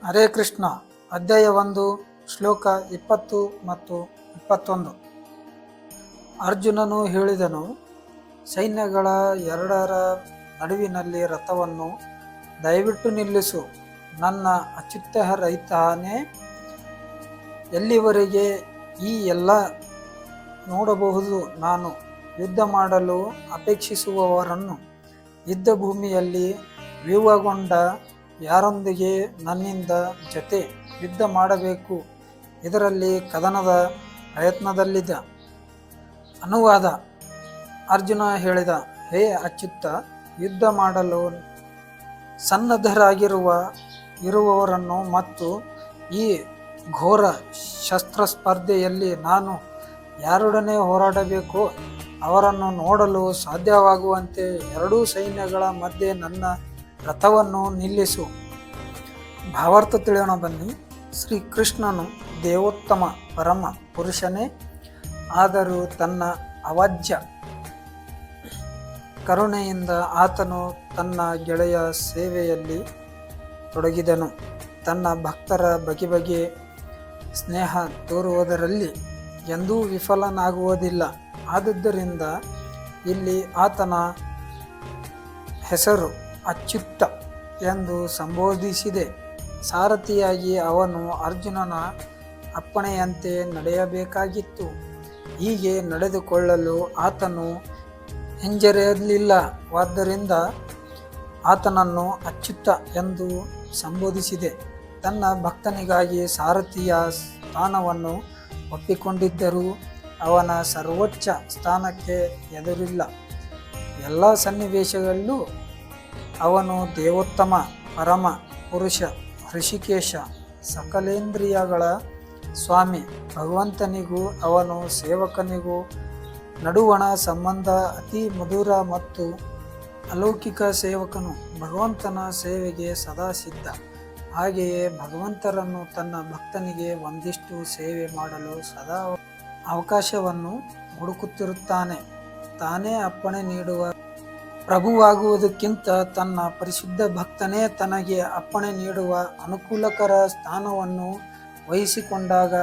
ಹರೇ ಕೃಷ್ಣ. ಅಧ್ಯಾಯ 1 ಶ್ಲೋಕ 20 ಮತ್ತು 21. ಅರ್ಜುನನು ಹೇಳಿದನು, ಸೈನ್ಯಗಳ ಎರಡರ ನಡುವಿನಲ್ಲಿ ರಥವನ್ನು ದಯವಿಟ್ಟು ನಿಲ್ಲಿಸು. ನನ್ನ ಅಚ್ಯುತರಹಿತನೇ, ಎಲ್ಲಿವರೆಗೆ ಈ ಎಲ್ಲ ನೋಡಬಹುದು? ನಾನು ಯುದ್ಧ ಮಾಡಲು ಅಪೇಕ್ಷಿಸುವವರನ್ನು ಯುದ್ಧ ಭೂಮಿಯಲ್ಲಿ ವ್ಯೂಹಗೊಂಡ ಯಾರೊಂದಿಗೆ ನನ್ನಿಂದ ಜೊತೆ ಯುದ್ಧ ಮಾಡಬೇಕು? ಇದರಲ್ಲಿ ಕದನದ ಪ್ರಯತ್ನದಲ್ಲಿದ್ದ. ಅನುವಾದ. ಅರ್ಜುನ ಹೇಳಿದ, ಹೇ ಅಚ್ಯುತ, ಯುದ್ಧ ಮಾಡಲು ಇರುವವರನ್ನು ಮತ್ತು ಈ ಘೋರ ಶಸ್ತ್ರಸ್ಪರ್ಧೆಯಲ್ಲಿ ನಾನು ಯಾರೊಡನೆ ಹೋರಾಡಬೇಕೋ ಅವರನ್ನು ನೋಡಲು ಸಾಧ್ಯವಾಗುವಂತೆ ಎರಡೂ ಸೈನ್ಯಗಳ ಮಧ್ಯೆ ನನ್ನ ರಥವನ್ನು ನಿಲ್ಲಿಸು. ಭಾವಾರ್ಥ ತಿಳಿಯೋಣ ಬನ್ನಿ. ಶ್ರೀಕೃಷ್ಣನು ದೇವೋತ್ತಮ ಪರಮ ಪುರುಷನೇ ಆದರೂ ತನ್ನ ಅವಾಚ್ಯ ಕರುಣೆಯಿಂದ ಆತನು ತನ್ನ ಗೆಳೆಯ ಸೇವೆಯಲ್ಲಿ ತೊಡಗಿದನು. ತನ್ನ ಭಕ್ತರ ಬಗೆ ಸ್ನೇಹ ತೋರುವುದರಲ್ಲಿ ಎಂದೂ ವಿಫಲನಾಗುವುದಿಲ್ಲ. ಆದುದರಿಂದ ಇಲ್ಲಿ ಆತನ ಹೆಸರು ಅಚ್ಯುತ ಎಂದು ಸಂಬೋಧಿಸಿದೆ. ಸಾರಥಿಯಾಗಿ ಅವನು ಅರ್ಜುನನ ಅಪ್ಪಣೆಯಂತೆ ನಡೆಯಬೇಕಾಗಿತ್ತು. ಹೀಗೆ ನಡೆದುಕೊಳ್ಳಲು ಆತನು ಹಿಂಜರಿಯಲಿಲ್ಲವಾದ್ದರಿಂದ ಆತನನ್ನು ಅಚ್ಯುತ ಎಂದು ಸಂಬೋಧಿಸಿದೆ. ತನ್ನ ಭಕ್ತನಿಗಾಗಿ ಸಾರಥಿಯ ಸ್ಥಾನವನ್ನು ಒಪ್ಪಿಕೊಂಡಿದ್ದರೂ ಅವನ ಸರ್ವೋಚ್ಚ ಸ್ಥಾನಕ್ಕೆ ಎದುರಿಲ್ಲ. ಎಲ್ಲ ಸನ್ನಿವೇಶಗಳಲ್ಲೂ ಅವನು ದೇವೋತ್ತಮ ಪರಮ ಪುರುಷ, ಋಷಿಕೇಶ, ಸಕಲೇಂದ್ರಿಯಗಳ ಸ್ವಾಮಿ. ಭಗವಂತನಿಗೂ ಅವನು ಸೇವಕನಿಗೂ ನಡುವಣ ಸಂಬಂಧ ಅತಿ ಮಧುರ ಮತ್ತು ಅಲೌಕಿಕ. ಸೇವಕನು ಭಗವಂತನ ಸೇವೆಗೆ ಸದಾ ಸಿದ್ಧ. ಹಾಗೆಯೇ ಭಗವಂತರನ್ನು ತನ್ನ ಭಕ್ತನಿಗೆ ಒಂದಿಷ್ಟು ಸೇವೆ ಮಾಡಲು ಸದಾ ಅವಕಾಶವನ್ನು ಹುಡುಕುತ್ತಿರುತ್ತಾನೆ. ತಾನೇ ಅಪ್ಪಣೆ ನೀಡುವ ಪ್ರಭುವಾಗುವುದಕ್ಕಿಂತ ತನ್ನ ಪರಿಶುದ್ಧ ಭಕ್ತನೇ ತನಗೆ ಅಪ್ಪಣೆ ನೀಡುವ ಅನುಕೂಲಕರ ಸ್ಥಾನವನ್ನು ವಹಿಸಿಕೊಂಡಾಗ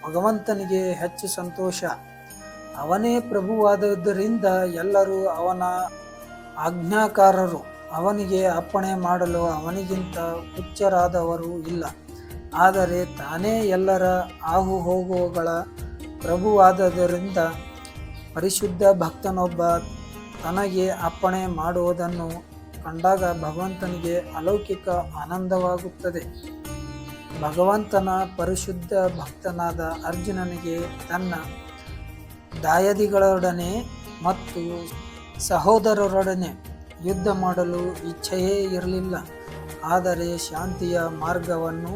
ಭಗವಂತನಿಗೆ ಹೆಚ್ಚು ಸಂತೋಷ. ಅವನೇ ಪ್ರಭುವಾದುದರಿಂದ ಎಲ್ಲರೂ ಅವನ ಆಜ್ಞಾಕಾರರು. ಅವನಿಗೆ ಅಪ್ಪಣೆ ಮಾಡಲು ಅವನಿಗಿಂತ ಹುಚ್ಚರಾದವರು ಇಲ್ಲ. ಆದರೆ ತಾನೇ ಎಲ್ಲರ ಆಗು ಹೋಗುಗಳ ಪ್ರಭುವಾದುದರಿಂದ ಪರಿಶುದ್ಧ ಭಕ್ತನೊಬ್ಬ ತನಗೆ ಅಪ್ಪಣೆ ಮಾಡುವುದನ್ನು ಕಂಡಾಗ ಭಗವಂತನಿಗೆ ಅಲೌಕಿಕ ಆನಂದವಾಗುತ್ತದೆ. ಭಗವಂತನ ಪರಿಶುದ್ಧ ಭಕ್ತನಾದ ಅರ್ಜುನನಿಗೆ ತನ್ನ ದಾಯಾದಿಗಳೊಡನೆ ಮತ್ತು ಸಹೋದರರೊಡನೆ ಯುದ್ಧ ಮಾಡಲು ಇಚ್ಛೆಯೇ ಇರಲಿಲ್ಲ. ಆದರೆ ಶಾಂತಿಯ ಮಾರ್ಗವನ್ನು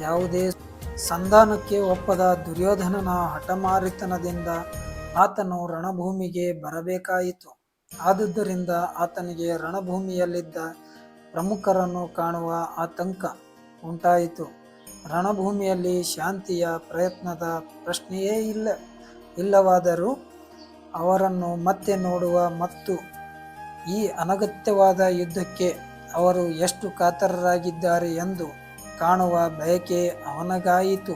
ಯಾವುದೇ ಸಂಧಾನಕ್ಕೆ ಒಪ್ಪದ ದುರ್ಯೋಧನನ ಹಠಮಾರಿತನದಿಂದ ಆತನು ರಣಭೂಮಿಗೆ ಬರಬೇಕಾಯಿತು. ಆದುದರಿಂದ ಆತನಿಗೆ ರಣಭೂಮಿಯಲ್ಲಿದ್ದ ಪ್ರಮುಖರನ್ನು ಕಾಣುವ ಆತಂಕ ಉಂಟಾಯಿತು. ರಣಭೂಮಿಯಲ್ಲಿ ಶಾಂತಿಯ ಪ್ರಯತ್ನದ ಪ್ರಶ್ನೆಯೇ ಇಲ್ಲವಾದರೂ ಅವರನ್ನು ಮತ್ತೆ ನೋಡುವ ಮತ್ತು ಈ ಅನಗತ್ಯವಾದ ಯುದ್ಧಕ್ಕೆ ಅವರು ಎಷ್ಟು ಕಾತರರಾಗಿದ್ದಾರೆ ಎಂದು ಕಾಣುವ ಬಯಕೆ ಅವನಿಗಾಯಿತು.